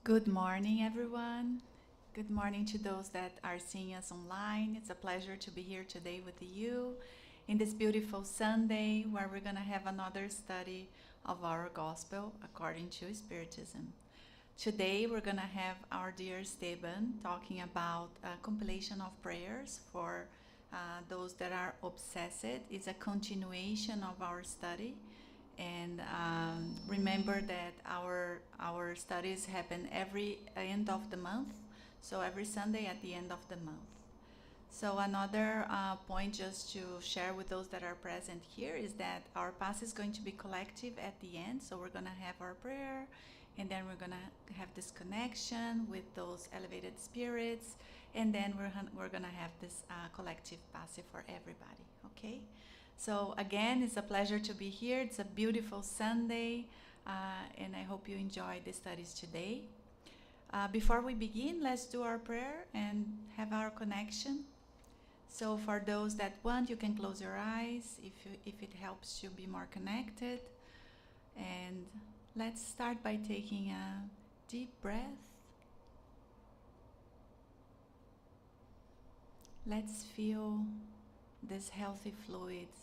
Good morning, everyone. Good morning to those that are seeing us online. It's a pleasure to be here today with you in this beautiful Sunday where we're going to have another study of our gospel according to Spiritism. Today, we're going to have our dear Esteban talking about a compilation of prayers for those that are obsessed. It's a continuation of our study. And remember that our studies happen every end of the month, so every Sunday at the end of the month. So another point just to share with those that are present here is that our Pass is going to be collective at the end. So we're going to have our prayer, and then we're going to have this connection with those elevated spirits, and then we're going to have this collective Pass for everybody, okay? So again, it's a pleasure to be here. It's a beautiful Sunday, and I hope you enjoy the studies today. Before we begin, let's do our prayer and have our connection. So for those that want, you can close your eyes if it helps you be more connected. And let's start by taking a deep breath. Let's feel these healthy fluids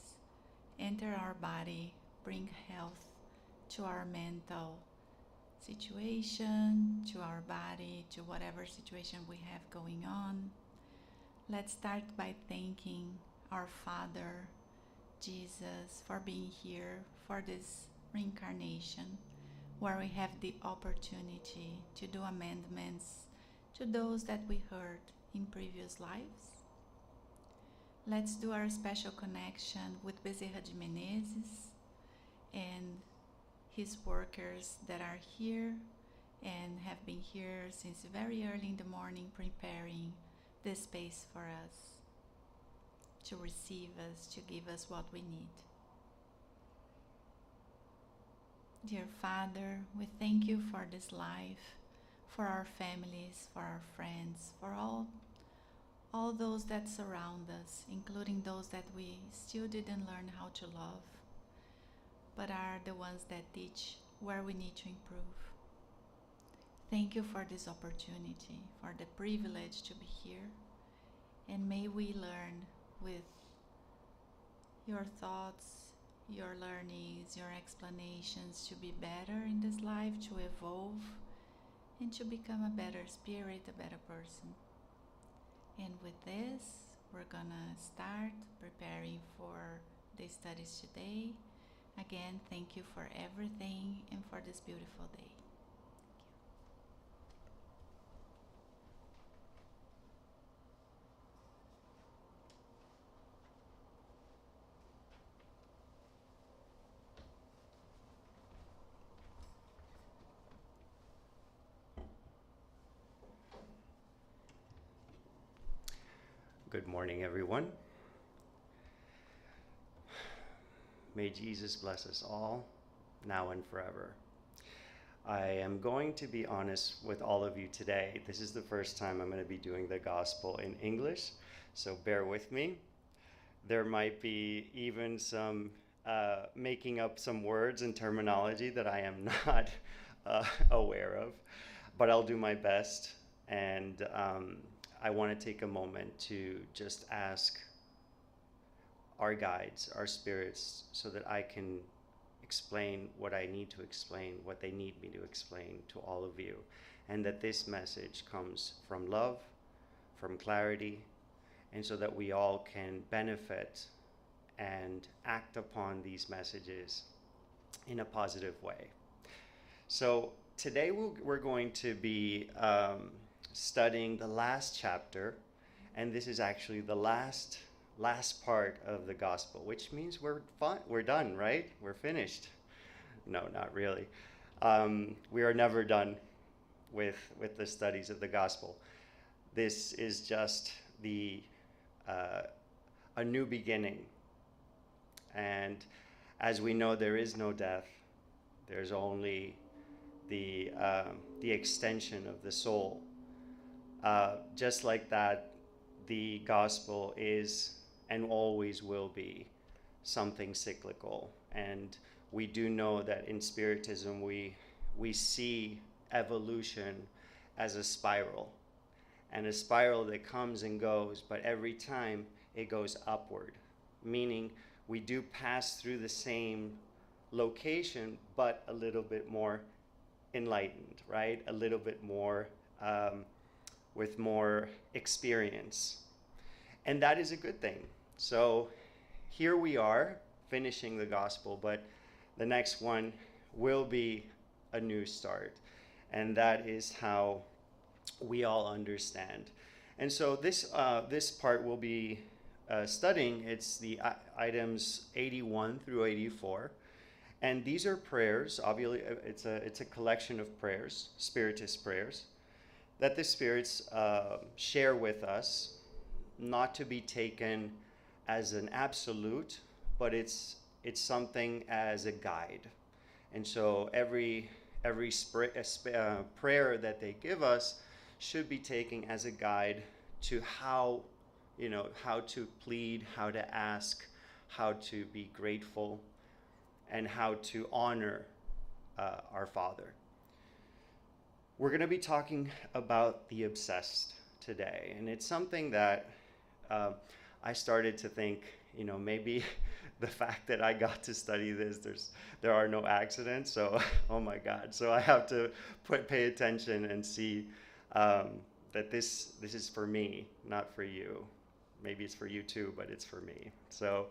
enter our body, bring health to our mental situation, to our body, to whatever situation we have going on. Let's start by thanking our Father, Jesus, for being here for this reincarnation, where we have the opportunity to do amendments to those that we heard in previous lives. Let's do our special connection with Bezerra de Menezes and his workers that are here and have been here since very early in the morning preparing this space for us, to receive us, to give us what we need. Dear Father, we thank you for this life, for our families, for our friends, for all those that surround us, including those that we still didn't learn how to love, but are the ones that teach where we need to improve. Thank you for this opportunity, for the privilege to be here, and may we learn with your thoughts, your learnings, your explanations to be better in this life, to evolve, and to become a better spirit, a better person. And with this, we're gonna start preparing for the studies today. Again, thank you for everything and for this beautiful day. Good morning, everyone. May Jesus bless us all, now and forever. I am going to be honest with all of you today. This is the first time I'm going to be doing the gospel in English, so bear with me. There might be even some making up some words and terminology that I am not aware of, but I'll do my best. And I want to take a moment to just ask our guides, our spirits, so that I can explain what I need to explain, what they need me to explain to all of you, and that this message comes from love, from clarity, and so that we all can benefit and act upon these messages in a positive way. So today we're going to be studying the last chapter, and this is actually the last part of the gospel, which means we're done, right? We're finished. No, not really. We are never done with the studies of the gospel. This is just a new beginning, and as we know, there is no death. There's only the extension of the soul. Just like that, the gospel is and always will be something cyclical. And we do know that in Spiritism we see evolution as a spiral, and a spiral that comes and goes, but every time it goes upward, meaning we do pass through the same location, but a little bit more enlightened, right? A little bit more with more experience. And that is a good thing. So here we are finishing the gospel, but the next one will be a new start. And that is how we all understand. And so this part will be studying. It's the items 81 through 84. And these are prayers. Obviously, it's a collection of prayers, spiritist prayers, that the spirits share with us, not to be taken as an absolute, but it's something as a guide. And so every prayer that they give us should be taken as a guide to how to plead, how to ask, how to be grateful, and how to honor our Father. We're going to be talking about the obsessed today, and it's something that I started to think, maybe the fact that I got to study this, there are no accidents, so oh my God, so I have to pay attention and see that this is for me, not for you. Maybe it's for you too, but it's for me. So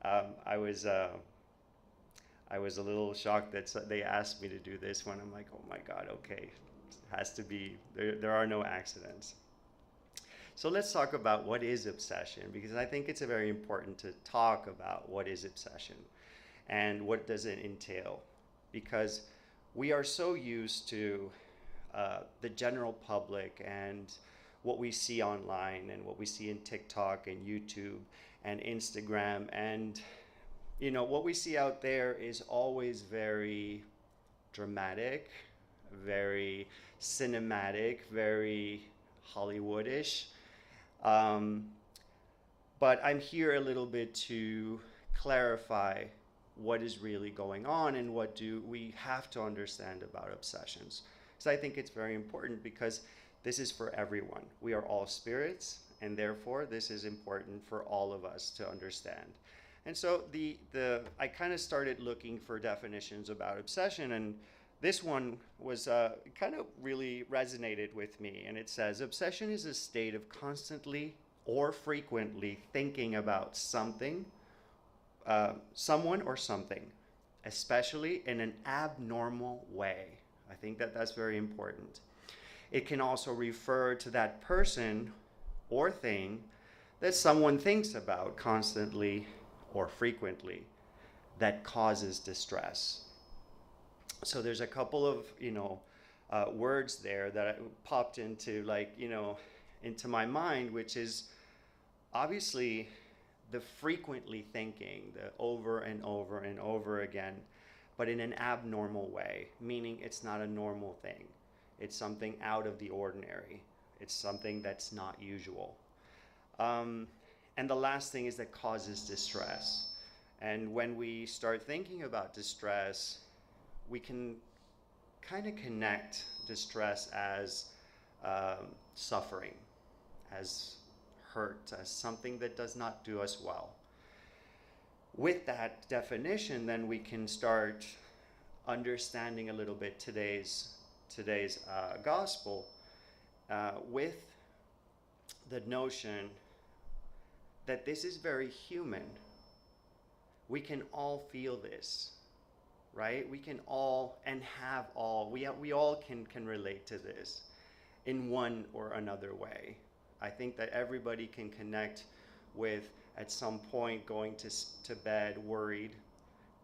I was a little shocked that they asked me to do this one. I'm like, oh my God, okay, it has to be, there are no accidents. So let's talk about what is obsession, because I think it's very important to talk about what is obsession and what does it entail, because we are so used to the general public and what we see online and what we see in TikTok and YouTube and Instagram, and what we see out there is always very dramatic, very cinematic, very Hollywoodish. But I'm here a little bit to clarify what is really going on and what do we have to understand about obsessions. So I think it's very important because this is for everyone. We are all spirits, and therefore this is important for all of us to understand. And so I kind of started looking for definitions about obsession, and this one was kind of really resonated with me. And it says, obsession is a state of constantly or frequently thinking about something, someone or something, especially in an abnormal way. I think that that's very important. It can also refer to that person or thing that someone thinks about constantly or frequently that causes distress. So there's a couple of words there that popped into into my mind, which is obviously the frequently thinking, the over and over and over again, but in an abnormal way, meaning it's not a normal thing. It's something out of the ordinary. It's something that's not usual. And the last thing is that causes distress. And when we start thinking about distress, we can kind of connect distress as suffering, as hurt, as something that does not do us well. With that definition, then we can start understanding a little bit today's gospel with the notion that this is very human. We can all feel this, right? We can all and have all, we all can relate to this in one or another way. I think that everybody can connect with, at some point, going to bed worried,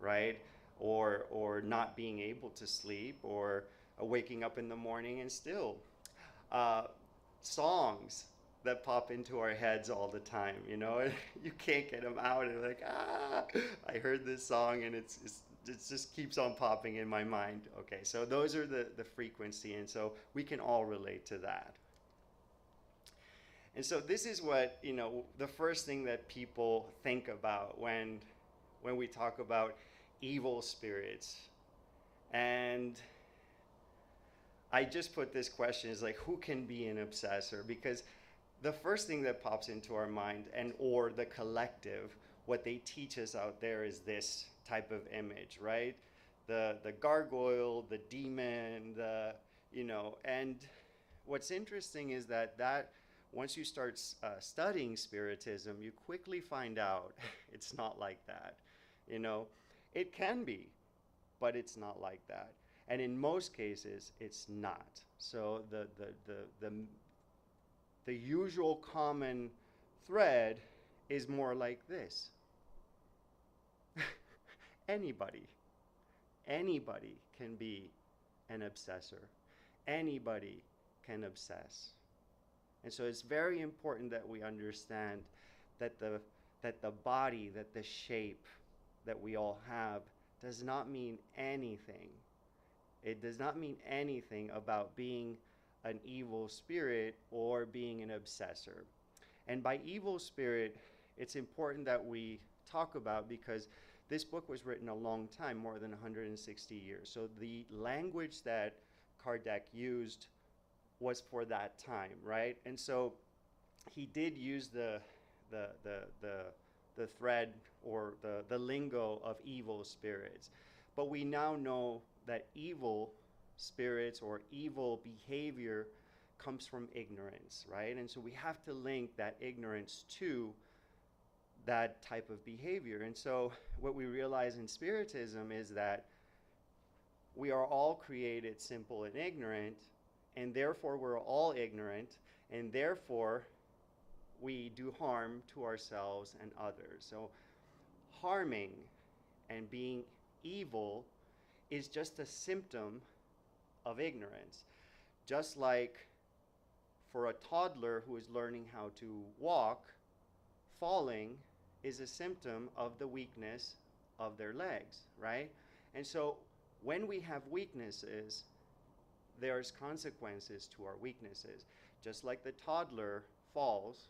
right? Or not being able to sleep, or waking up in the morning and still songs that pop into our heads all the time, you can't get them out, and like, I heard this song and it just keeps on popping in my mind. Okay, so those are the frequency, and so we can all relate to that. And so this is what, the first thing that people think about when we talk about evil spirits. And I just put this question is like, who can be an obsessor? Because the first thing that pops into our mind and or the collective, what they teach us out there is this type of image, right? The gargoyle, the demon, and what's interesting is that once you start studying spiritism, you quickly find out it's not like that. You know, it can be, but it's not like that. And in most cases, it's not. So the usual common thread is more like this. Anybody can be an obsessor. Anybody can obsess. And so it's very important that we understand that the body, that the shape that we all have does not mean anything. It does not mean anything about being an evil spirit or being an obsessor. And by evil spirit, it's important that we talk about, because this book was written a long time, more than 160 years. So the language that Kardec used was for that time, right? And so he did use the thread or the lingo of evil spirits. But we now know that evil spirits or evil behavior comes from ignorance, right? And so we have to link that ignorance to that type of behavior. And so what we realize in Spiritism is that we are all created simple and ignorant, and therefore we're all ignorant, and therefore we do harm to ourselves and others. So harming and being evil is just a symptom of ignorance. Just like for a toddler who is learning how to walk, falling is a symptom of the weakness of their legs, right? And so when we have weaknesses, there's consequences to our weaknesses. Just like the toddler falls,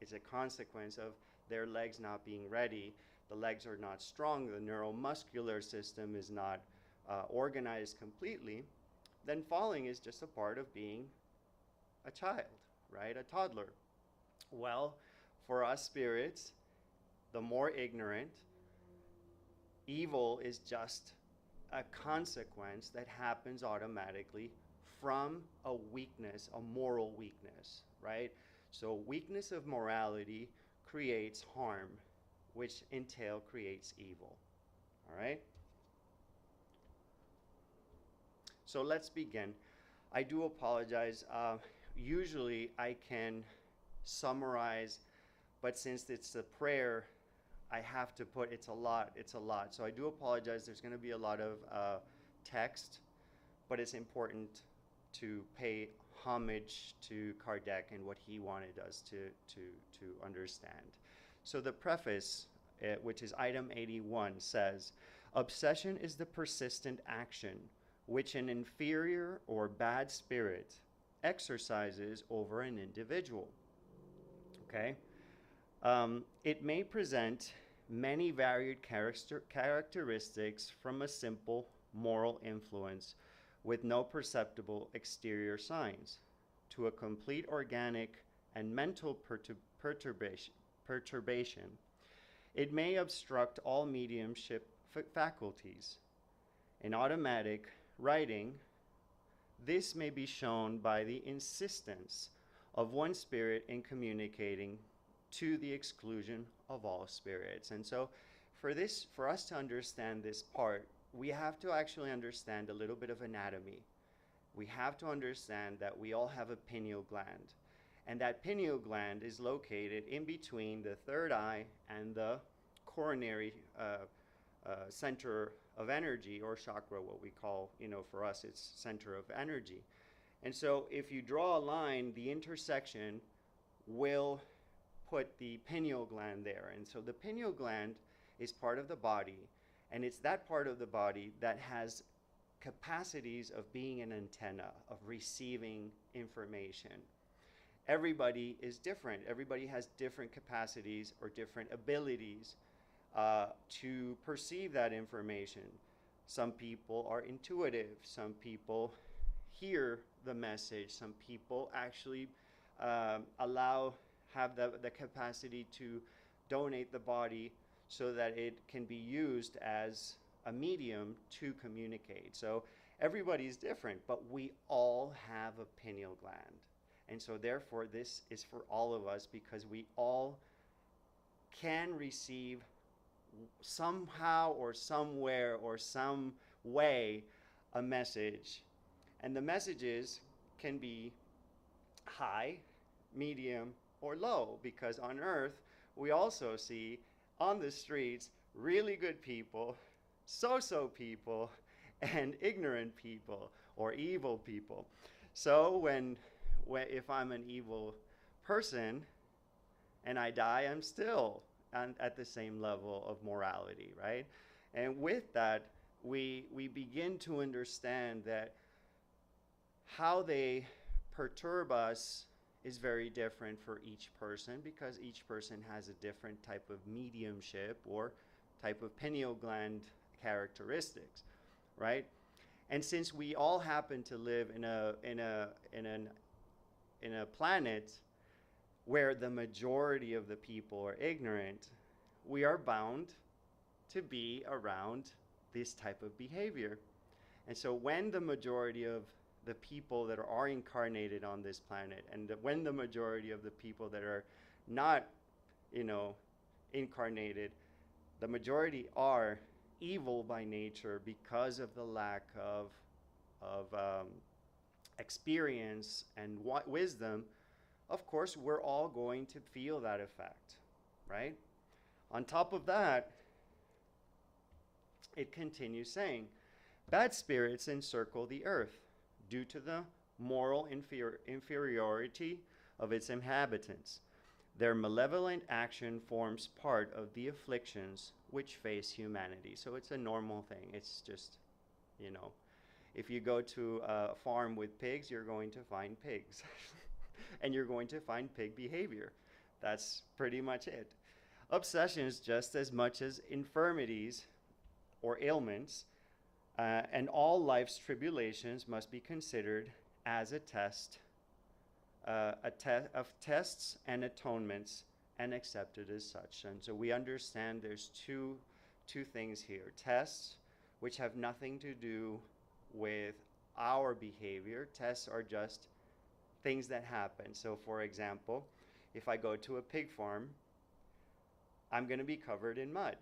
it's a consequence of their legs not being ready. The legs are not strong, the neuromuscular system is not organized completely. Then falling is just a part of being a child, right? A toddler. Well, for us spirits, the more ignorant, evil is just a consequence that happens automatically from a weakness, a moral weakness, right? So weakness of morality creates harm, which creates evil, all right? So let's begin. I do apologize. Usually I can summarize, but since it's a prayer, I have to put, it's a lot. So I do apologize. There's going to be a lot of text, but it's important to pay homage to Kardec and what he wanted us to understand. So the preface, which is item 81, says, obsession is the persistent action which an inferior or bad spirit exercises over an individual. Okay? It may present many varied characteristics, from a simple moral influence with no perceptible exterior signs to a complete organic and mental perturbation. It may obstruct all mediumship faculties. In automatic writing, this may be shown by the insistence of one spirit in communicating to the exclusion of all spirits. And so for us to understand this part, we have to actually understand a little bit of anatomy. We have to understand that we all have a pineal gland, and that pineal gland is located in between the third eye and the coronary center of energy, or chakra, what we call, for us it's center of energy. And so if you draw a line, the intersection will put the pineal gland there. And so the pineal gland is part of the body, and it's that part of the body that has capacities of being an antenna, of receiving information. Everybody is different. Everybody has different capacities or different abilities to perceive that information. Some people are intuitive. Some people hear the message. Some people actually have the capacity to donate the body so that it can be used as a medium to communicate. So everybody's different, but we all have a pineal gland. And so therefore this is for all of us, because we all can receive somehow or somewhere or some way a message. And the messages can be high, medium, or low, because on earth we also see on the streets really good people, so-so people, and ignorant people or evil people. So when if I'm an evil person and I die, I'm still at the same level of morality, right? And with that, we begin to understand that how they perturb us is very different for each person, because each person has a different type of mediumship or type of pineal gland characteristics, right? And since we all happen to live in a planet where the majority of the people are ignorant, we are bound to be around this type of behavior. And so when the majority of the people that are incarnated on this planet, and when the majority of the people that are not, incarnated, the majority are evil by nature because of the lack of experience and wisdom, of course, we're all going to feel that effect, right? On top of that, it continues saying, bad spirits encircle the earth due to the moral inferiority of its inhabitants. Their malevolent action forms part of the afflictions which face humanity. So it's a normal thing. It's just, if you go to a farm with pigs, you're going to find pigs. And you're going to find pig behavior. That's pretty much it. Obsessions, just as much as infirmities or ailments, and all life's tribulations must be considered as a test of tests and atonements, and accepted as such. And so we understand there's two things here. Tests, which have nothing to do with our behavior. Tests are just things that happen. So for example, if I go to a pig farm, I'm going to be covered in mud.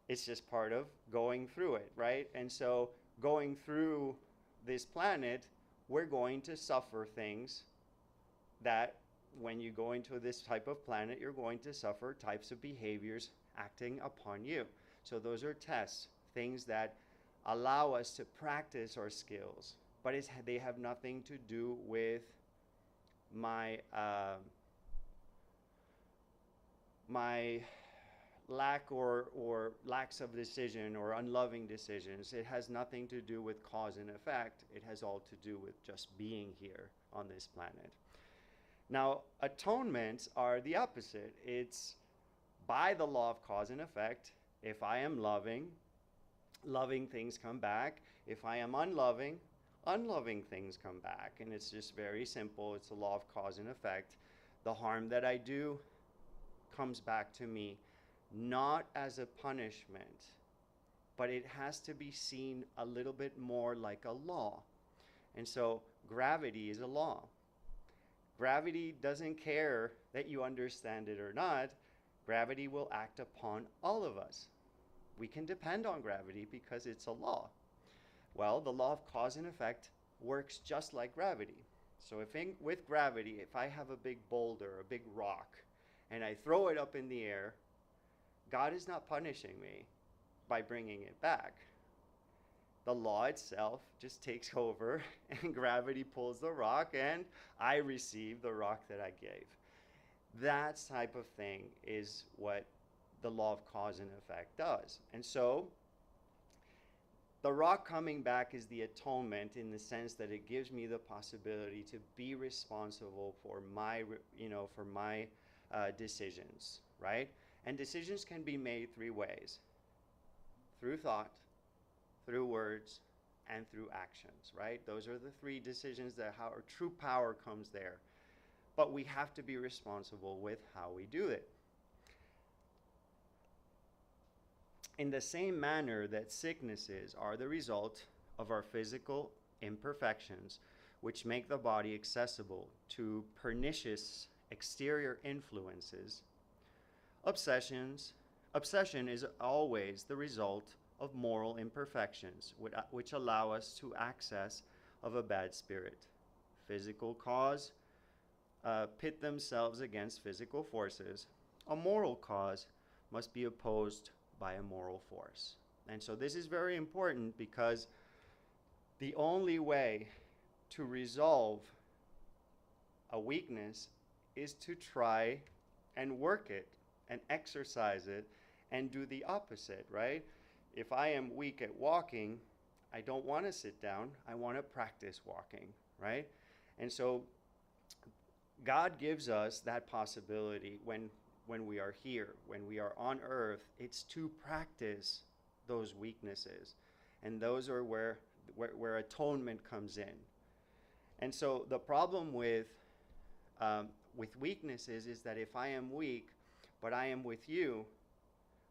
It's just part of going through it, right? And so going through this planet, we're going to suffer things that when you go into this type of planet, you're going to suffer types of behaviors acting upon you. So those are tests, things that allow us to practice our skills, but they have nothing to do with my lack or lacks of decision or unloving decisions. It has nothing to do with cause and effect. It has all to do with just being here on this planet. Now, atonements are the opposite. It's by the law of cause and effect. If I am loving, loving things come back. If I am unloving, unloving things come back. And it's just very simple. It's the law of cause and effect. The harm that I do comes back to me, not as a punishment, but it has to be seen a little bit more like a law. And so gravity is a law. Gravity doesn't care that you understand it or not. Gravity will act upon all of us. We can depend on gravity because it's a law. Well, the law of cause and effect works just like gravity. So with gravity, if I have a big boulder, a big rock, and I throw it up in the air, God is not punishing me by bringing it back. The law itself just takes over, and gravity pulls the rock, and I receive the rock that I gave. That type of thing is what the law of cause and effect does. And so the rock coming back is the atonement, in the sense that it gives me the possibility to be responsible for my decisions, right? And decisions can be made three ways: through thought, through words, and through actions, right? Those are the three decisions that how our true power comes there. But we have to be responsible with how we do it. In the same manner that sicknesses are the result of our physical imperfections, which make the body accessible to pernicious exterior influences, obsession is always the result of moral imperfections, which allow us to access of a bad spirit. Physical cause pit themselves against physical forces. A moral cause must be opposed by a moral force. And so this is very important, because the only way to resolve a weakness is to try and work it and exercise it and do the opposite, right? If I am weak at walking, I don't want to sit down. I want to practice walking, right? And so God gives us that possibility when we are here, when we are on earth. It's to practice those weaknesses. And those are where atonement comes in. And so the problem with weaknesses is that if I am weak, but I am with you,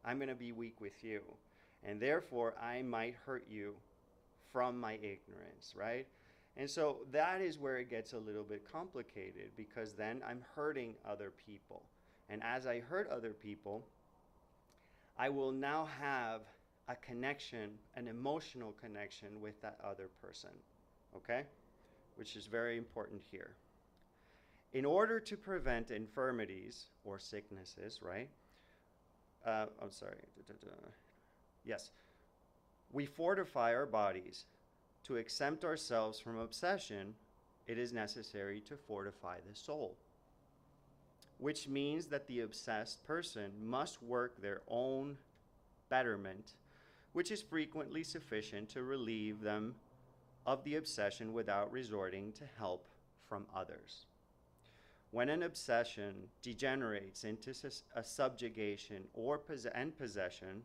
I'm going to be weak with you. And therefore, I might hurt you from my ignorance, right? And so that is where it gets a little bit complicated, because then I'm hurting other people. And as I hurt other people, I will now have a connection, an emotional connection with that other person, okay? Which is very important here. In order to prevent infirmities or sicknesses, right? Yes. We fortify our bodies. To exempt ourselves from obsession, it is necessary to fortify the soul, which means that the obsessed person must work their own betterment, which is frequently sufficient to relieve them of the obsession without resorting to help from others. When an obsession degenerates into a subjugation and possession,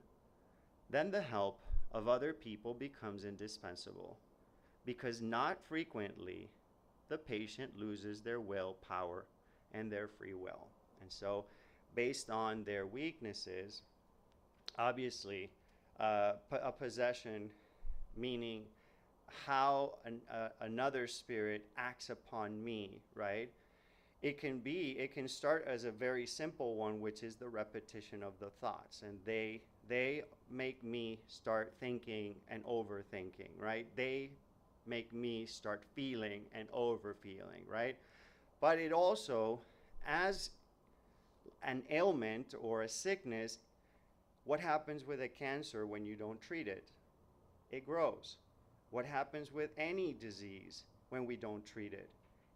then the help of other people becomes indispensable, because not frequently the patient loses their will power and their free will. And so, based on their weaknesses, obviously, a possession, meaning how another spirit acts upon me, right? It can start as a very simple one, which is the repetition of the thoughts. And they make me start thinking and overthinking, right? They make me start feeling and overfeeling, right? But it also, as an ailment or a sickness, what happens with a cancer when you don't treat it? It grows. What happens with any disease when we don't treat it?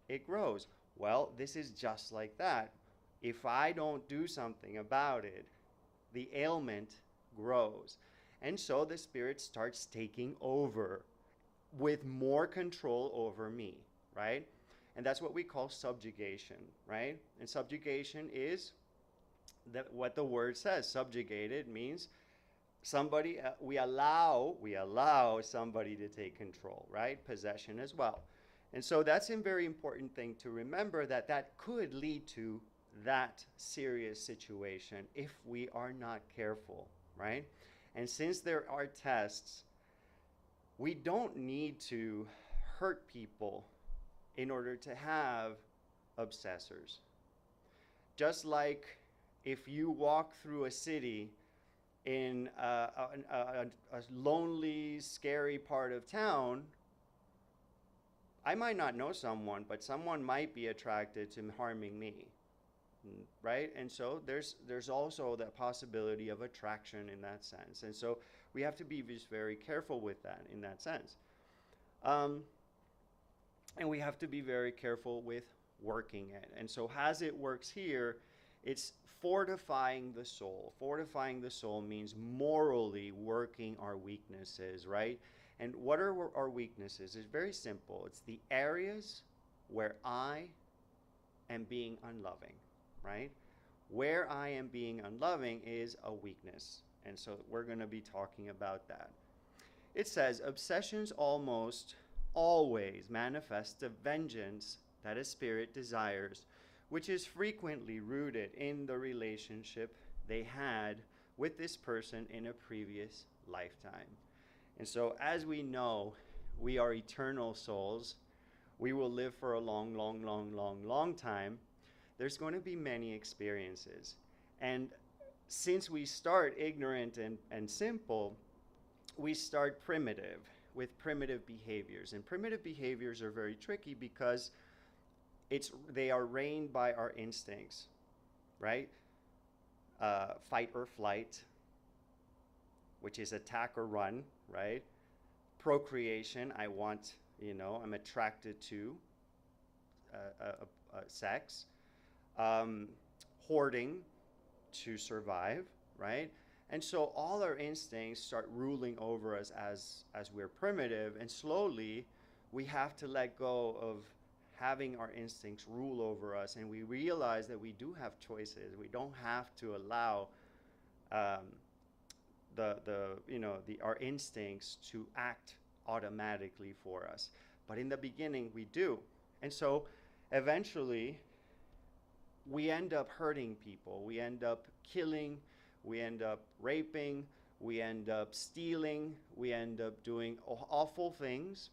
It grows. Well, this is just like that. If I don't do something about it, the ailment grows. And so the spirit starts taking over with more control over me, right? And that's what we call subjugation, right? And subjugation is what the word says. Subjugated means somebody, we allow somebody to take control, right? Possession as well. And so that's a very important thing to remember, that could lead to that serious situation if we are not careful, right? And since there are tests, we don't need to hurt people in order to have obsessors. Just like if you walk through a city in a lonely, scary part of town, I might not know someone, but someone might be attracted to harming me, right? And so there's also that possibility of attraction in that sense. And so we have to be just very careful with that in that sense. And we have to be very careful with working it. And so as it works here, it's fortifying the soul. Fortifying the soul means morally working our weaknesses, right? And what are our weaknesses? It's very simple. It's the areas where I am being unloving, right? Where I am being unloving is a weakness. And so we're going to be talking about that. It says, obsessions almost always manifest the vengeance that a spirit desires, which is frequently rooted in the relationship they had with this person in a previous lifetime. And so, as we know, we are eternal souls. We will live for a long, long, long, long, long time. There's going to be many experiences. And since we start ignorant and simple, we start primitive with primitive behaviors. And primitive behaviors are very tricky because they are reigned by our instincts, right? Fight or flight, which is attack or run, right? Procreation, I'm attracted to sex. Hoarding, to survive, right? And so all our instincts start ruling over us as we're primitive, and slowly we have to let go of having our instincts rule over us, and we realize that we do have choices. We don't have to allow our instincts to act automatically for us. But in the beginning, we do. And so eventually, we end up hurting people. We end up killing. We end up raping. We end up stealing. We end up doing awful things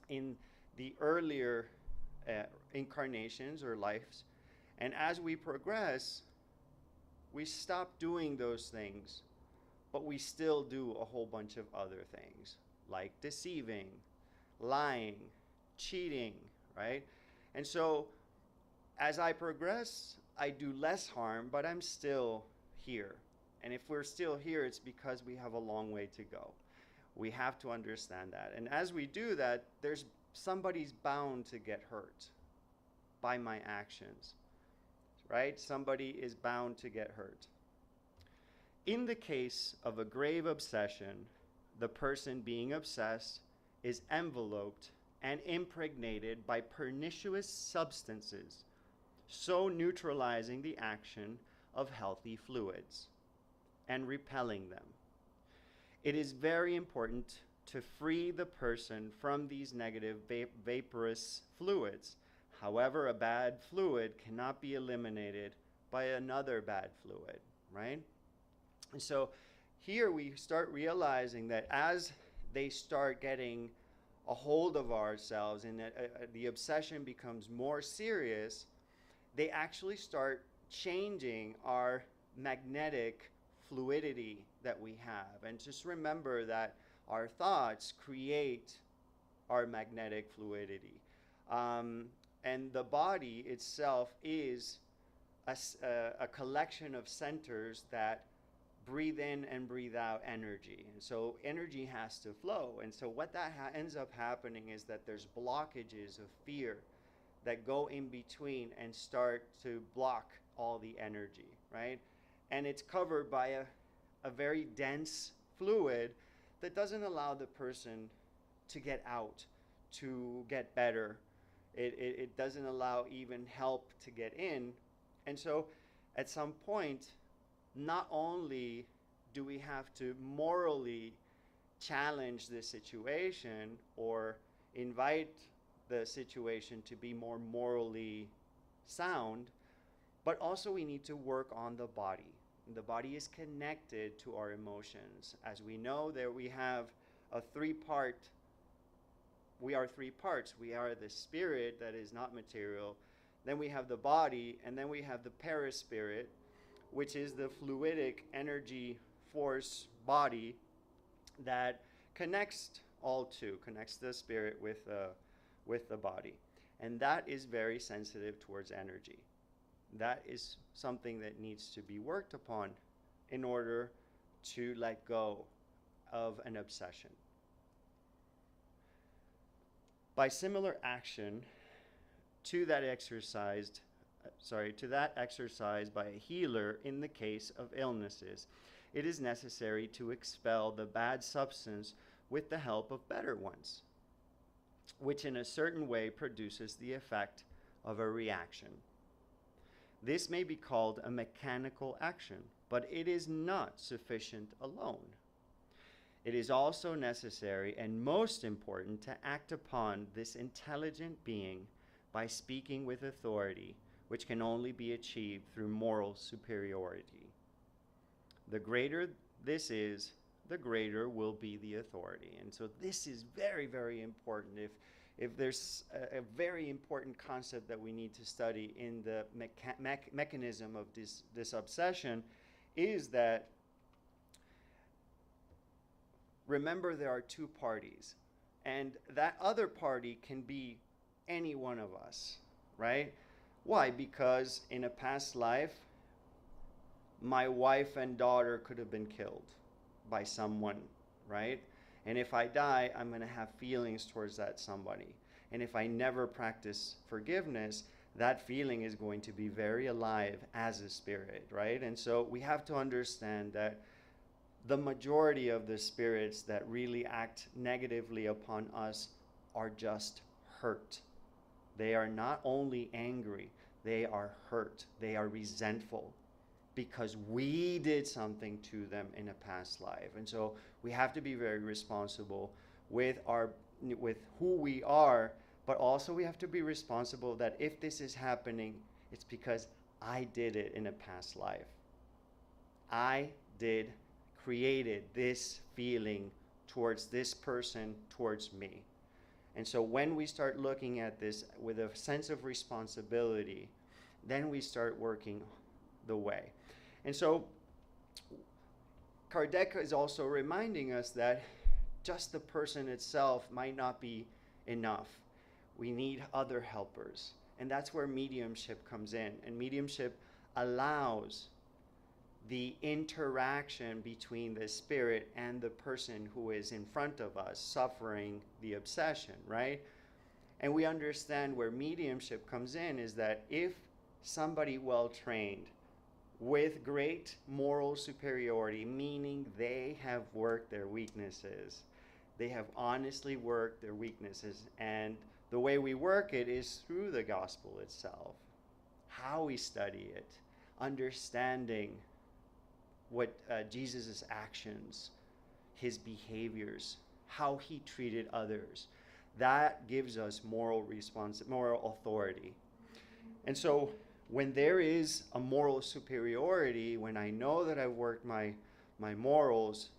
in the earlier incarnations or lives. And as we progress, we stop doing those things, but we still do a whole bunch of other things, like deceiving, lying, cheating, right? And so as I progress, I do less harm, but I'm still here. And if we're still here, it's because we have a long way to go. We have to understand that. And as we do that, somebody's bound to get hurt by my actions, right? Somebody is bound to get hurt. In the case of a grave obsession, the person being obsessed is enveloped and impregnated by pernicious substances, so neutralizing the action of healthy fluids and repelling them. It is very important to free the person from these negative vaporous fluids. However, a bad fluid cannot be eliminated by another bad fluid, right? And so here we start realizing that as they start getting a hold of ourselves and the obsession becomes more serious, they actually start changing our magnetic fluidity that we have. And just remember that our thoughts create our magnetic fluidity. And the body itself is a collection of centers that breathe in and breathe out energy. And so energy has to flow. And so what that ends up happening is that there's blockages of fear that go in between and start to block all the energy, right? And it's covered by a very dense fluid that doesn't allow the person to get out, to get better. It doesn't allow even help to get in. And so at some point, not only do we have to morally challenge the situation or invite the situation to be more morally sound, but also we need to work on the body. And the body is connected to our emotions. As we know, there we have we are three parts. We are the spirit that is not material. Then we have the body, and then we have the perispirit, which is the fluidic energy force body that connects the spirit with the body. And that is very sensitive towards energy. That is something that needs to be worked upon in order to let go of an obsession. By similar action to that exercise by a healer in the case of illnesses, it is necessary to expel the bad substance with the help of better ones, which in a certain way produces the effect of a reaction. This may be called a mechanical action, but it is not sufficient alone. It is also necessary and most important to act upon this intelligent being by speaking with authority, which can only be achieved through moral superiority. The greater this is, the greater will be the authority. And so this is very, very important. If there's a very important concept that we need to study in the mechanism of this obsession, is that, remember, there are two parties, and that other party can be any one of us, right? Why? Because in a past life, my wife and daughter could have been killed by someone, right? And if I die, I'm going to have feelings towards that somebody. And if I never practice forgiveness, that feeling is going to be very alive as a spirit, right? And so we have to understand that the majority of the spirits that really act negatively upon us are just hurt. They are not only angry, they are hurt. They are resentful because we did something to them in a past life. And so we have to be very responsible with who we are, but also we have to be responsible that if this is happening, it's because I did it in a past life. I created this feeling towards this person, towards me. And so when we start looking at this with a sense of responsibility, then we start working the way. And so Kardec is also reminding us that just the person itself might not be enough. We need other helpers. And that's where mediumship comes in. And mediumship allows the interaction between the spirit and the person who is in front of us suffering the obsession, right? And we understand where mediumship comes in is that if somebody well-trained with great moral superiority, meaning they have worked their weaknesses, they have honestly worked their weaknesses, and the way we work it is through the gospel itself, how we study it, understanding what Jesus' actions, his behaviors, how he treated others. That gives us moral authority. And so when there is a moral superiority, when I know that I've worked my morals,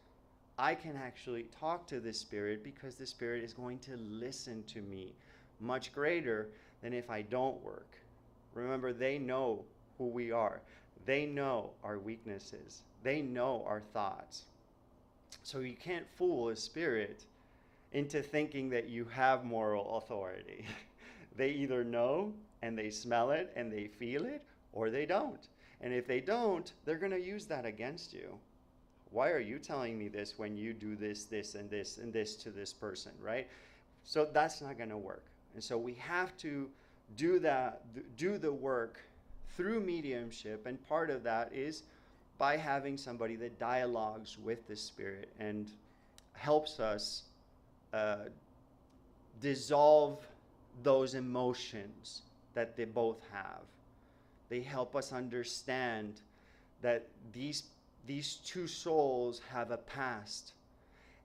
I can actually talk to the spirit because the spirit is going to listen to me much greater than if I don't work. Remember, they know who we are. They know our weaknesses. They know our thoughts. So you can't fool a spirit into thinking that you have moral authority. They either know and they smell it and they feel it, or they don't. And if they don't, they're going to use that against you. Why are you telling me this when you do this, this, and this, and this to this person, right? So that's not going to work. And so we have to do the work through mediumship, and part of that is by having somebody that dialogues with the spirit and helps us dissolve those emotions that they both have. They help us understand that these two souls have a past,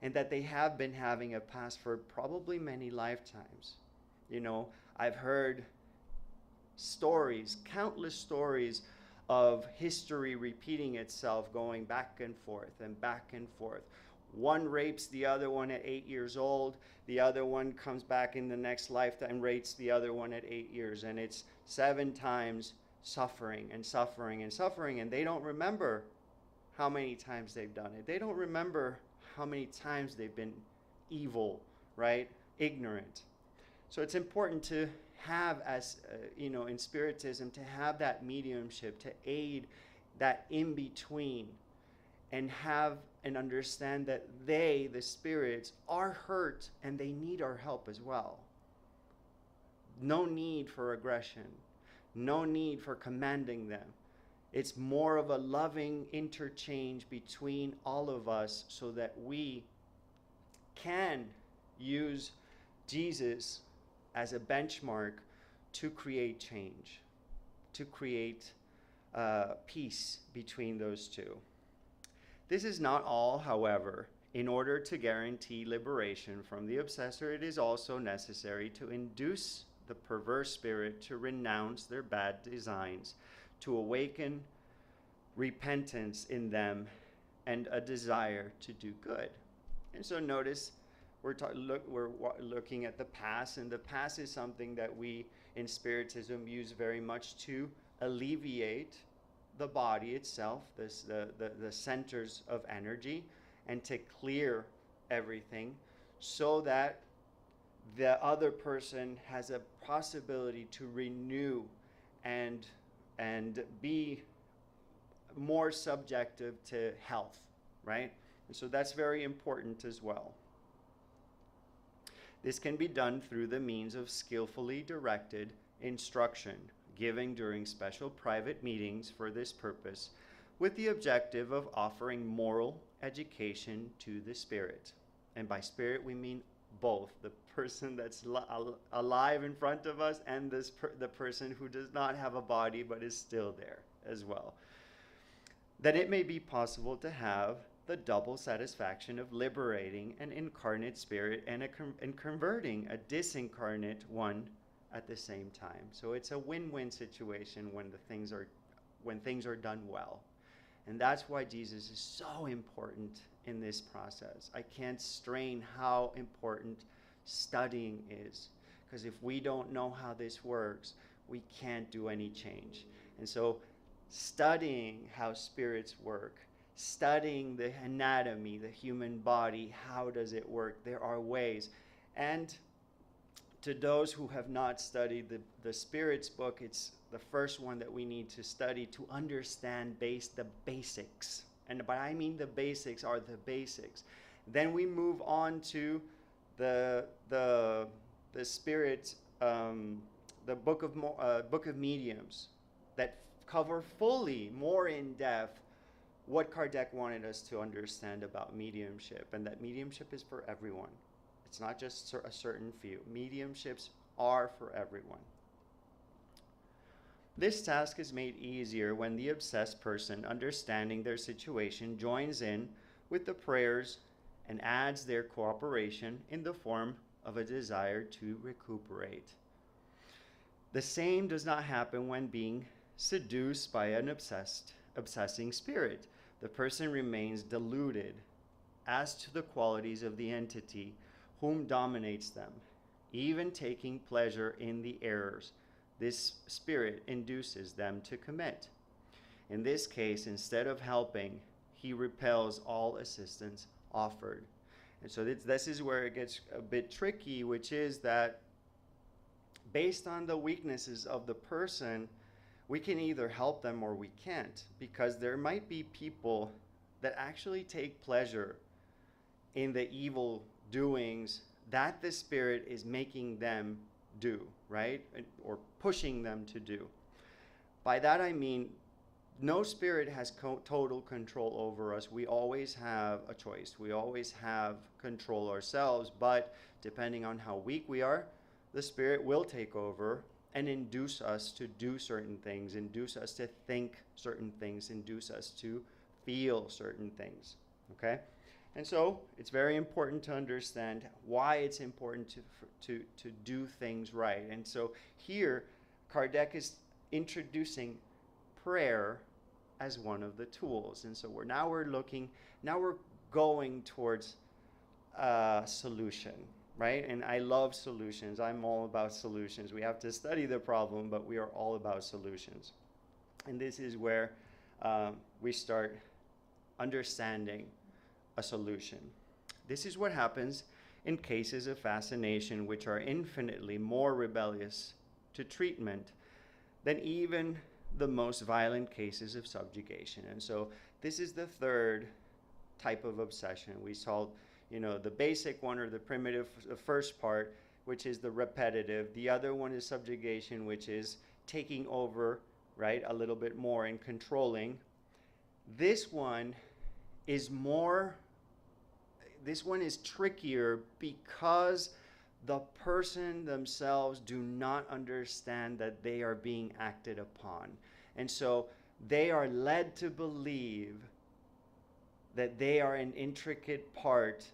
and that they have been having a past for probably many lifetimes. You know, I've heard stories, countless stories of history repeating itself, going back and forth and back and forth. One rapes the other one at 8 years old. The other one comes back in the next lifetime and rapes the other one at 8 years. And it's 7 times suffering and suffering and suffering. And they don't remember how many times they've done it. They don't remember how many times they've been evil, right? Ignorant. So it's important to have, as in Spiritism, to have that mediumship to aid that in between, and have and understand that they, the spirits, are hurt and they need our help as well. No need for aggression, no need for commanding them. It's more of a loving interchange between all of us so that we can use Jesus as a benchmark to create change, to create peace between those two. This is not all, however. In order to guarantee liberation from the obsessor, it is also necessary to induce the perverse spirit to renounce their bad designs, to awaken repentance in them and a desire to do good. And so notice we're looking at the past, and the past is something that we in Spiritism use very much to alleviate the body itself, the centers of energy, and to clear everything so that the other person has a possibility to renew and be more subjective to health, right? And so that's very important as well. This can be done through the means of skillfully directed instruction, given during special private meetings for this purpose, with the objective of offering moral education to the spirit. And by spirit, we mean both the person that's alive in front of us and the person who does not have a body but is still there as well. That it may be possible to have the double satisfaction of liberating an incarnate spirit and converting a disincarnate one at the same time. So it's a win-win situation when things are done well. And that's why Jesus is so important in this process. I can't strain how important studying is, because if we don't know how this works, we can't do any change. And so studying how spirits work, studying the anatomy, the human body, how does it work? There are ways. And to those who have not studied the Spirits book, it's the first one that we need to study to understand the basics. And by I mean the basics are the basics. Then we move on to the Spirit, the book of mediums that cover fully, more in depth, what Kardec wanted us to understand about mediumship, and that mediumship is for everyone. It's not just a certain few. Mediumships are for everyone. This task is made easier when the obsessed person, understanding their situation, joins in with the prayers and adds their cooperation in the form of a desire to recuperate. The same does not happen when being seduced by an obsessing spirit. The person remains deluded as to the qualities of the entity whom dominates them, even taking pleasure in the errors this spirit induces them to commit. In this case, instead of helping, he repels all assistance offered. And so this is where it gets a bit tricky, which is that based on the weaknesses of the person, we can either help them or we can't, because there might be people that actually take pleasure in the evil doings that the spirit is making them do, right? Or pushing them to do. By that I mean, no spirit has total control over us. We always have a choice. We always have control ourselves, but depending on how weak we are, the spirit will take over and induce us to do certain things, induce us to think certain things, induce us to feel certain things, okay? And so it's very important to understand why it's important to do things right. And so here, Kardec is introducing prayer as one of the tools. And so we're going towards a solution, right? And I love solutions. I'm all about solutions. We have to study the problem, but we are all about solutions. And this is where we start understanding a solution. This is what happens in cases of fascination, which are infinitely more rebellious to treatment than even the most violent cases of subjugation. And so this is the third type of obsession. We saw, the basic one, or the primitive, the first part, which is the repetitive. The other one is subjugation, which is taking over, right, a little bit more and controlling. This one is trickier because the person themselves do not understand that they are being acted upon. And so they are led to believe that they are an intricate part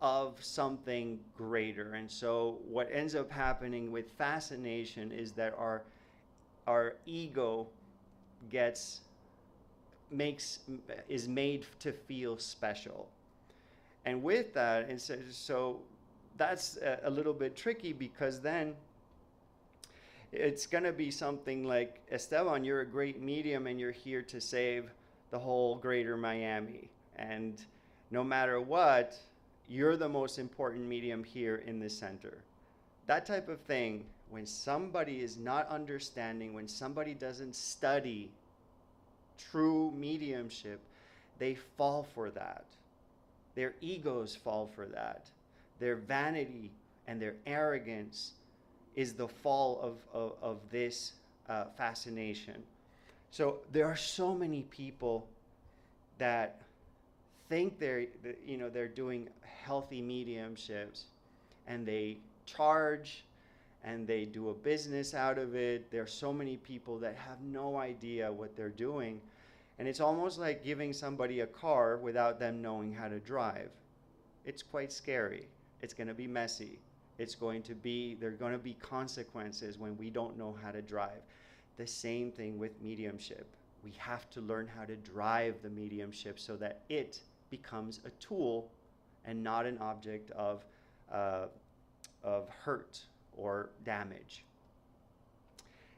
of something greater. And so what ends up happening with fascination is that our ego is made to feel special. And with that, and so that's a little bit tricky, because then it's going to be something like, Esteban, you're a great medium and you're here to save the whole greater Miami. And no matter what, you're the most important medium here in this center. That type of thing, when somebody is not understanding, when somebody doesn't study true mediumship, they fall for that. Their egos fall for that. Their vanity and their arrogance is the fall of this fascination. So there are so many people that think they're doing healthy mediumships, and they charge and they do a business out of it. There are so many people that have no idea what they're doing. And it's almost like giving somebody a car without them knowing how to drive. It's quite scary. It's going to be messy. There are going to be consequences when we don't know how to drive. The same thing with mediumship. We have to learn how to drive the mediumship so that it becomes a tool and not an object of hurt or damage.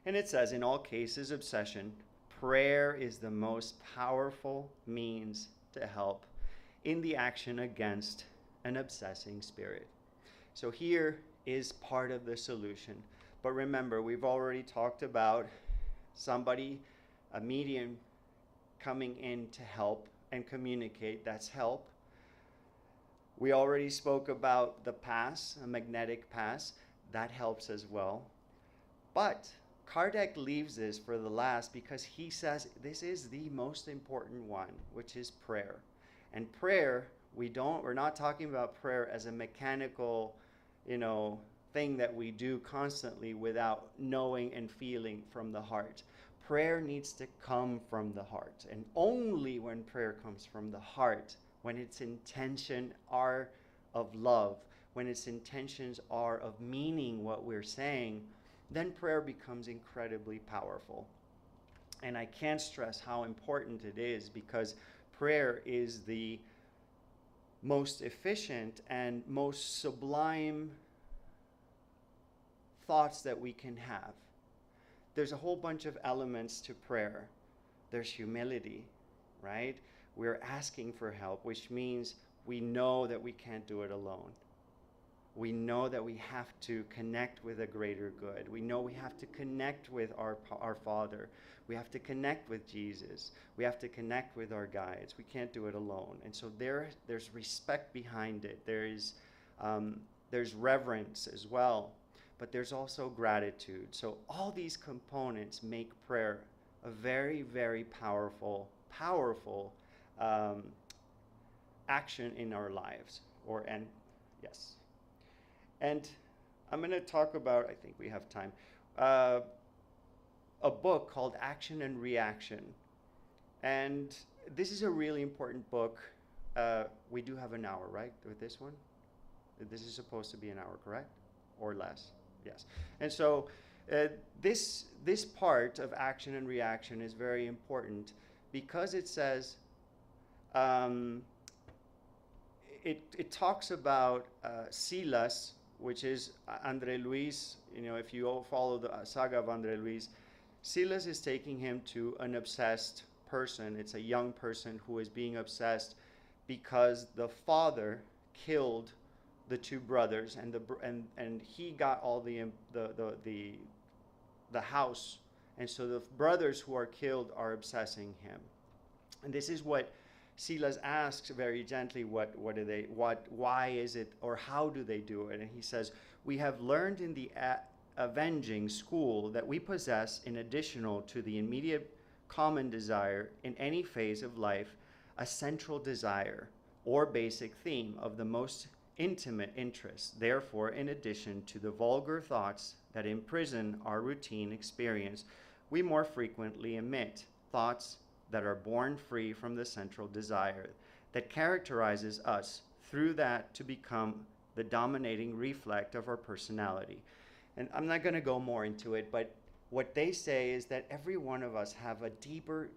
And it says, in all cases, obsession, prayer is the most powerful means to help in the action against an obsessing spirit. So here is part of the solution. But remember, we've already talked about a medium coming in to help and communicate. That's help. We already spoke about the pass, a magnetic pass. That helps as well. But Kardec leaves this for the last because he says this is the most important one, which is prayer. And prayer, we're not talking about prayer as a mechanical, thing that we do constantly without knowing and feeling from the heart. Prayer needs to come from the heart. And only when prayer comes from the heart, when its intention are of love, when its intentions are of meaning what we're saying, then prayer becomes incredibly powerful. And I can't stress how important it is, because prayer is the most efficient and most sublime thoughts that we can have. There's a whole bunch of elements to prayer. There's humility, right? We're asking for help, which means we know that we can't do it alone. We know that we have to connect with a greater good. We know we have to connect with our Father. We have to connect with Jesus. We have to connect with our guides. We can't do it alone. And so there's respect behind it. There's reverence as well. But there's also gratitude. So all these components make prayer a very, very powerful action in our lives. Yes. And I'm going to talk about, I think we have time, a book called Action and Reaction. And this is a really important book. We do have an hour, right, with this one? This is supposed to be an hour, correct? Or less? Yes. And so this part of Action and Reaction is very important, because it says, it talks about Silas, which is Andre Luis. If you all follow the saga of Andre Luis, Silas is taking him to an obsessed person. It's a young person who is being obsessed because the father killed the two brothers, and he got all the house, and so the brothers who are killed are obsessing him. And this is what Silas asks very gently, why is it, or how do they do it? And he says, we have learned in the avenging school that we possess, in additional to the immediate common desire in any phase of life, a central desire or basic theme of the most intimate interest. Therefore, in addition to the vulgar thoughts that imprison our routine experience, we more frequently emit thoughts that are born free from the central desire that characterizes us, through that to become the dominating reflect of our personality. And I'm not going to go more into it, but what they say is that every one of us have a deeper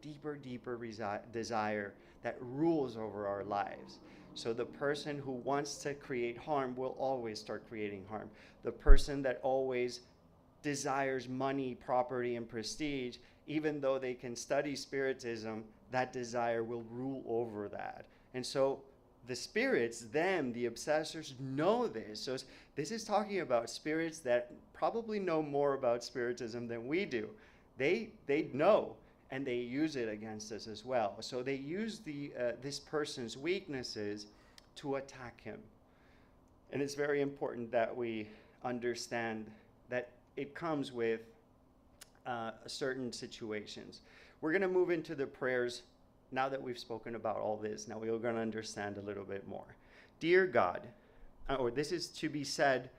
desire that rules over our lives. So the person who wants to create harm will always start creating harm. The person that always desires money, property, and prestige, even though they can study spiritism, that desire will rule over that. And so the spirits, them, the obsessors, know this. So this is talking about spirits that probably know more about spiritism than we do. They know, and they use it against us as well. So they use this person's weaknesses to attack him. And it's very important that we understand that it comes with certain situations. We're going to move into the prayers now that we've spoken about all this. Now we're going to understand a little bit more. Dear God, or this is to be said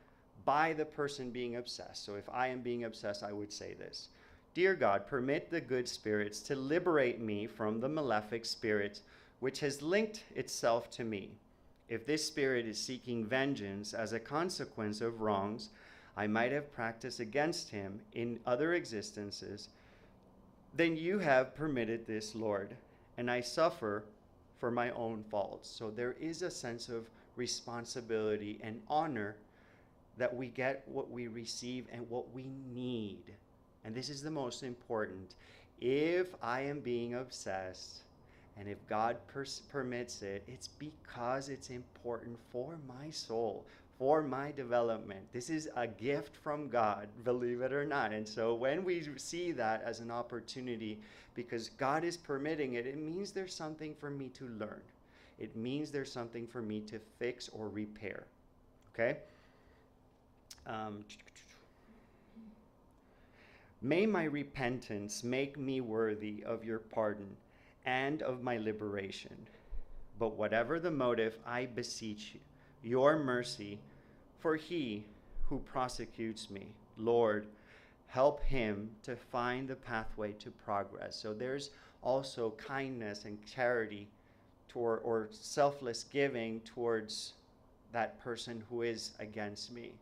by the person being obsessed. So if I am being obsessed, I would say this. Dear God, permit the good spirits to liberate me from the malefic spirit which has linked itself to me. If this spirit is seeking vengeance as a consequence of wrongs I might have practiced against him in other existences, then you have permitted this, Lord, and I suffer for my own faults. So there is a sense of responsibility and honor that we get what we receive and what we need. And this is the most important. If I am being obsessed, and if God permits it, it's because it's important for my soul, for my development. This is a gift from God, believe it or not. And so when we see that as an opportunity, because God is permitting it, it means there's something for me to learn. It means there's something for me to fix or repair. Okay? May my repentance make me worthy of your pardon and of my liberation. But whatever the motive, I beseech you, your mercy, for he who prosecutes me, Lord, help him to find the pathway to progress. So there's also kindness and charity toward, or selfless giving towards that person who is against me.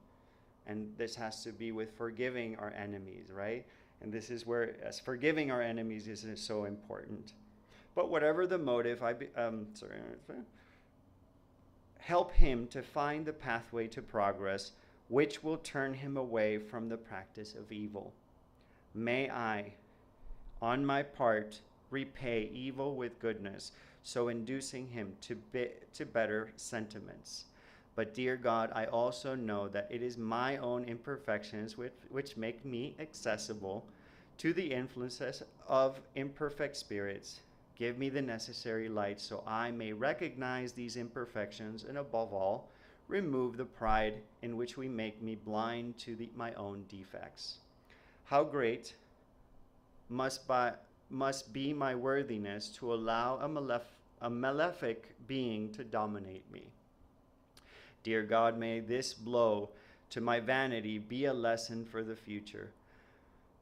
And this has to be with forgiving our enemies, right? And this is where forgiving our enemies is so important. But whatever the motive, help him to find the pathway to progress, which will turn him away from the practice of evil. May I, on my part, repay evil with goodness, so inducing him to better sentiments. But dear God, I also know that it is my own imperfections which make me accessible to the influences of imperfect spirits. Give me the necessary light so I may recognize these imperfections, and above all, remove the pride in which we make me blind to my own defects. How great must be my worthiness to allow a malefic being to dominate me. Dear God, may this blow to my vanity be a lesson for the future.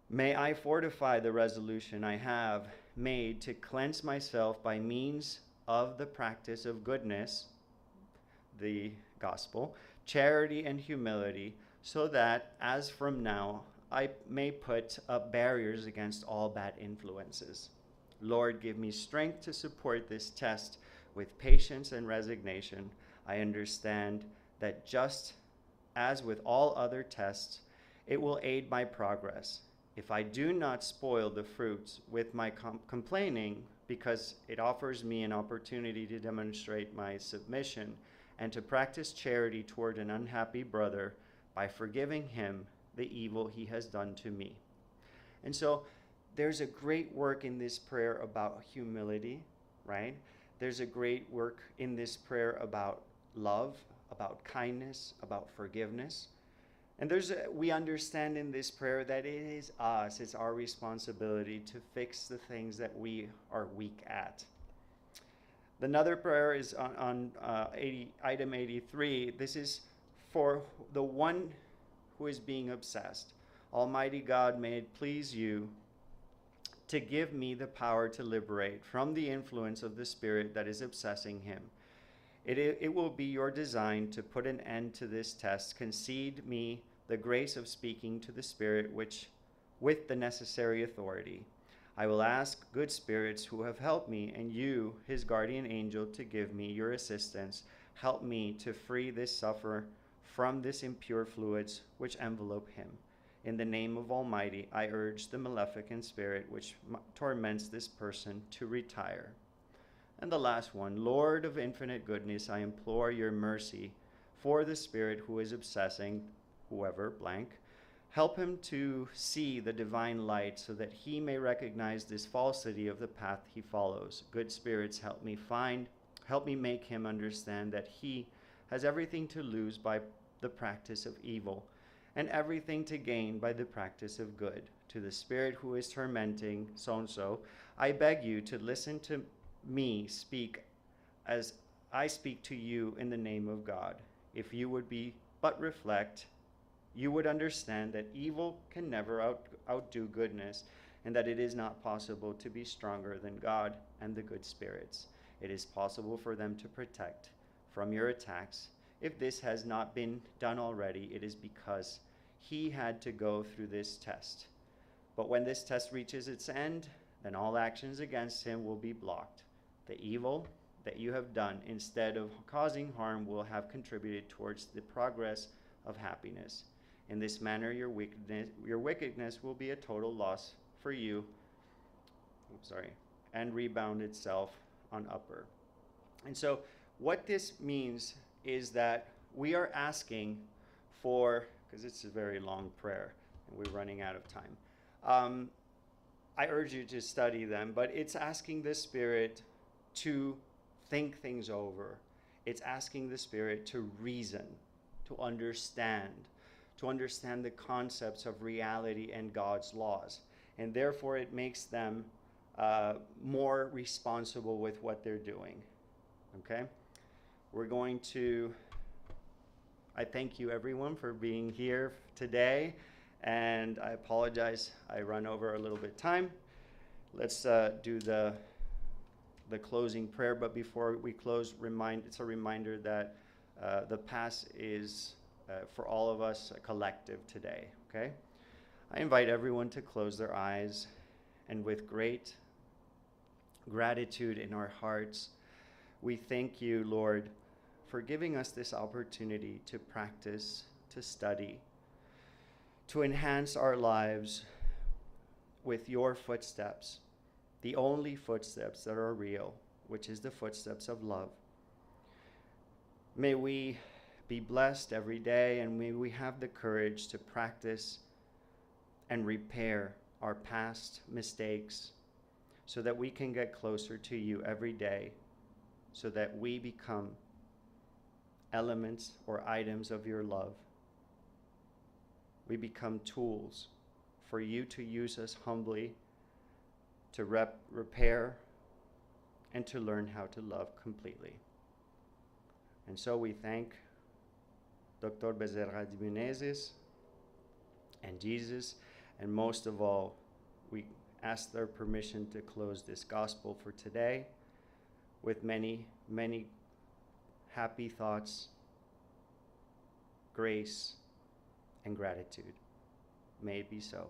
May I fortify the resolution I have made to cleanse myself by means of the practice of goodness, the gospel, charity, and humility, so that, as from now, I may put up barriers against all bad influences. Lord, give me strength to support this test with patience and resignation. I understand that just as with all other tests, it will aid my progress. If I do not spoil the fruits with my complaining, because it offers me an opportunity to demonstrate my submission and to practice charity toward an unhappy brother by forgiving him the evil he has done to me. And so there's a great work in this prayer about humility, right? There's a great work in this prayer about love, about kindness, about forgiveness. And we understand in this prayer that it is us, it's our responsibility to fix the things that we are weak at. Another prayer is on item 83. This is for the one who is being obsessed. Almighty God, may it please you to give me the power to liberate from the influence of the spirit that is obsessing him. It will be your design to put an end to this test. Concede me the grace of speaking to the spirit which with the necessary authority. I will ask good spirits who have helped me, and you, his guardian angel, to give me your assistance. Help me to free this sufferer from this impure fluids which envelope him. In the name of Almighty, I urge the maleficent spirit which torments this person to retire. And the last one, Lord of infinite goodness, I implore your mercy for the spirit who is obsessing whoever blank. Help him to see the divine light so that he may recognize this falsity of the path he follows. Good spirits, help me make him understand that he has everything to lose by the practice of evil and everything to gain by the practice of good. To the spirit who is tormenting so-and-so, I beg you to listen to me speak as I speak to you in the name of God. If you would but reflect, you would understand that evil can never outdo goodness, and that it is not possible to be stronger than God and the good spirits. It is possible for them to protect from your attacks. If this has not been done already, it is because he had to go through this test. But when this test reaches its end, then all actions against him will be blocked. The evil that you have done, instead of causing harm, will have contributed towards the progress of happiness. In this manner, your wickedness will be a total loss for you, and rebound itself on upper. And so what this means is that we are asking for, because it's a very long prayer, and we're running out of time. I urge you to study them, but it's asking the Spirit to think things over. It's asking the Spirit to reason, to understand the concepts of reality and God's laws. And therefore it makes them more responsible with what they're doing. Okay? I thank you everyone for being here today, and I apologize I run over a little bit time. Let's do the closing prayer, but before we close, it's a reminder that the Pass is for all of us a collective today, okay? I invite everyone to close their eyes, and with great gratitude in our hearts, we thank you, Lord, for giving us this opportunity to practice, to study, to enhance our lives with your footsteps, the only footsteps that are real, which is the footsteps of love. May we be blessed every day, and may we have the courage to practice and repair our past mistakes so that we can get closer to you every day, so that we become elements or items of your love. We become tools for you to use us humbly to repair and to learn how to love completely. And so we thank Dr. Bezerra de Menezes and Jesus, and most of all, we ask their permission to close this gospel for today with many, many happy thoughts, grace, and gratitude. May it be so.